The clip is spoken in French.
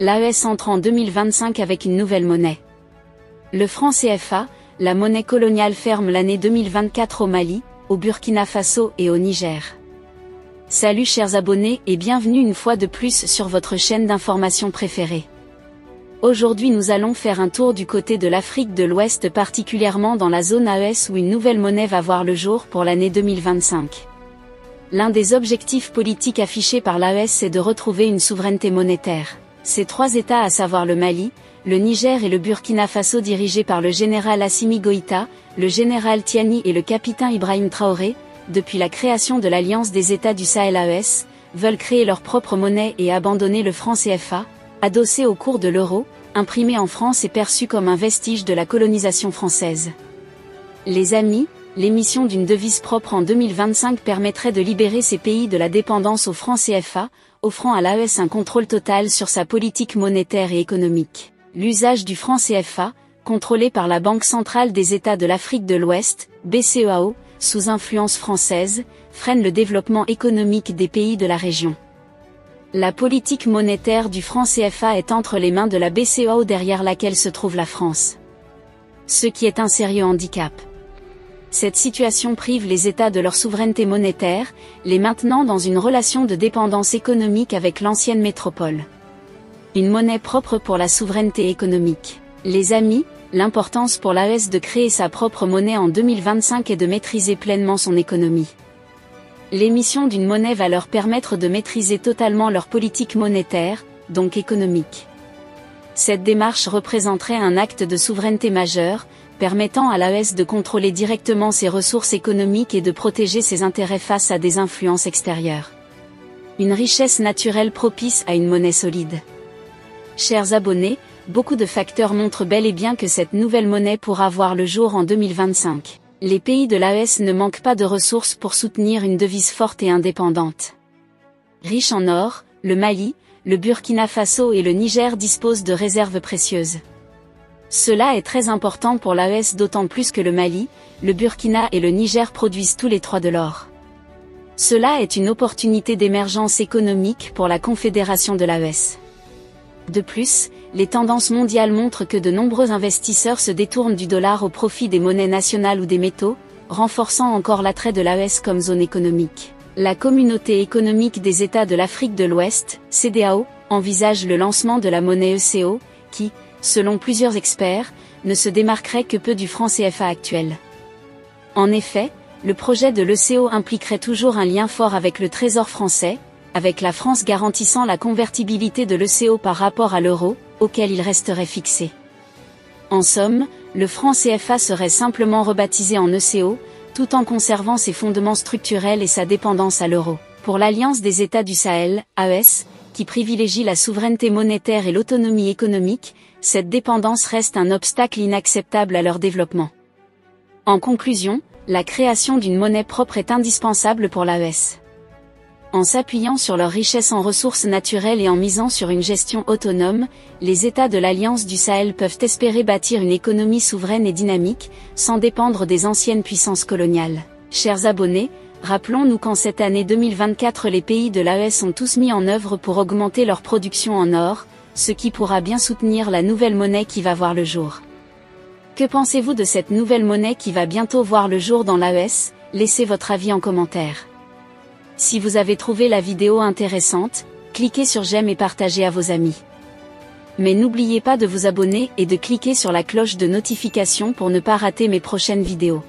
L'AES entre en 2025 avec une nouvelle monnaie. Le franc CFA, la monnaie coloniale, ferme l'année 2024 au Mali, au Burkina Faso et au Niger. Salut chers abonnés et bienvenue une fois de plus sur votre chaîne d'information préférée. Aujourd'hui nous allons faire un tour du côté de l'Afrique de l'Ouest, particulièrement dans la zone AES où une nouvelle monnaie va voir le jour pour l'année 2025. L'un des objectifs politiques affichés par l'AES est de retrouver une souveraineté monétaire. Ces trois États, à savoir le Mali, le Niger et le Burkina Faso, dirigés par le général Assimi Goïta, le général Tiani et le capitaine Ibrahim Traoré, depuis la création de l'Alliance des États du Sahel AES, veulent créer leur propre monnaie et abandonner le franc CFA, adossé au cours de l'euro, imprimé en France et perçu comme un vestige de la colonisation française. Les amis, l'émission d'une devise propre en 2025 permettrait de libérer ces pays de la dépendance au franc CFA, offrant à l'AES un contrôle total sur sa politique monétaire et économique. L'usage du franc CFA, contrôlé par la Banque centrale des États de l'Afrique de l'Ouest, BCEAO, sous influence française, freine le développement économique des pays de la région. La politique monétaire du franc CFA est entre les mains de la BCEAO, derrière laquelle se trouve la France. Ce qui est un sérieux handicap. Cette situation prive les États de leur souveraineté monétaire, les maintenant dans une relation de dépendance économique avec l'ancienne métropole. Une monnaie propre pour la souveraineté économique. Les amis, l'importance pour l'AES de créer sa propre monnaie en 2025 est de maîtriser pleinement son économie. L'émission d'une monnaie va leur permettre de maîtriser totalement leur politique monétaire, donc économique. Cette démarche représenterait un acte de souveraineté majeur, permettant à l'AES de contrôler directement ses ressources économiques et de protéger ses intérêts face à des influences extérieures. Une richesse naturelle propice à une monnaie solide. Chers abonnés, beaucoup de facteurs montrent bel et bien que cette nouvelle monnaie pourra voir le jour en 2025. Les pays de l'AES ne manquent pas de ressources pour soutenir une devise forte et indépendante. Riche en or, le Mali, le Burkina Faso et le Niger disposent de réserves précieuses. Cela est très important pour l'AES, d'autant plus que le Mali, le Burkina et le Niger produisent tous les trois de l'or. Cela est une opportunité d'émergence économique pour la confédération de l'AES. De plus, les tendances mondiales montrent que de nombreux investisseurs se détournent du dollar au profit des monnaies nationales ou des métaux, renforçant encore l'attrait de l'AES comme zone économique. La Communauté économique des États de l'Afrique de l'Ouest, CEDEAO, envisage le lancement de la monnaie ECO, qui, selon plusieurs experts, ne se démarquerait que peu du franc CFA actuel. En effet, le projet de l'ECO impliquerait toujours un lien fort avec le Trésor français, avec la France garantissant la convertibilité de l'ECO par rapport à l'euro, auquel il resterait fixé. En somme, le franc CFA serait simplement rebaptisé en ECO, tout en conservant ses fondements structurels et sa dépendance à l'euro. Pour l'Alliance des États du Sahel, AES, qui privilégie la souveraineté monétaire et l'autonomie économique, cette dépendance reste un obstacle inacceptable à leur développement. En conclusion, la création d'une monnaie propre est indispensable pour l'AES. En s'appuyant sur leur richesse en ressources naturelles et en misant sur une gestion autonome, les États de l'Alliance du Sahel peuvent espérer bâtir une économie souveraine et dynamique, sans dépendre des anciennes puissances coloniales. Chers abonnés, rappelons-nous qu'en cette année 2024 les pays de l'AES ont tous mis en œuvre pour augmenter leur production en or, ce qui pourra bien soutenir la nouvelle monnaie qui va voir le jour. Que pensez-vous de cette nouvelle monnaie qui va bientôt voir le jour dans l'AES? Laissez votre avis en commentaire. Si vous avez trouvé la vidéo intéressante, cliquez sur j'aime et partagez à vos amis. Mais n'oubliez pas de vous abonner et de cliquer sur la cloche de notification pour ne pas rater mes prochaines vidéos.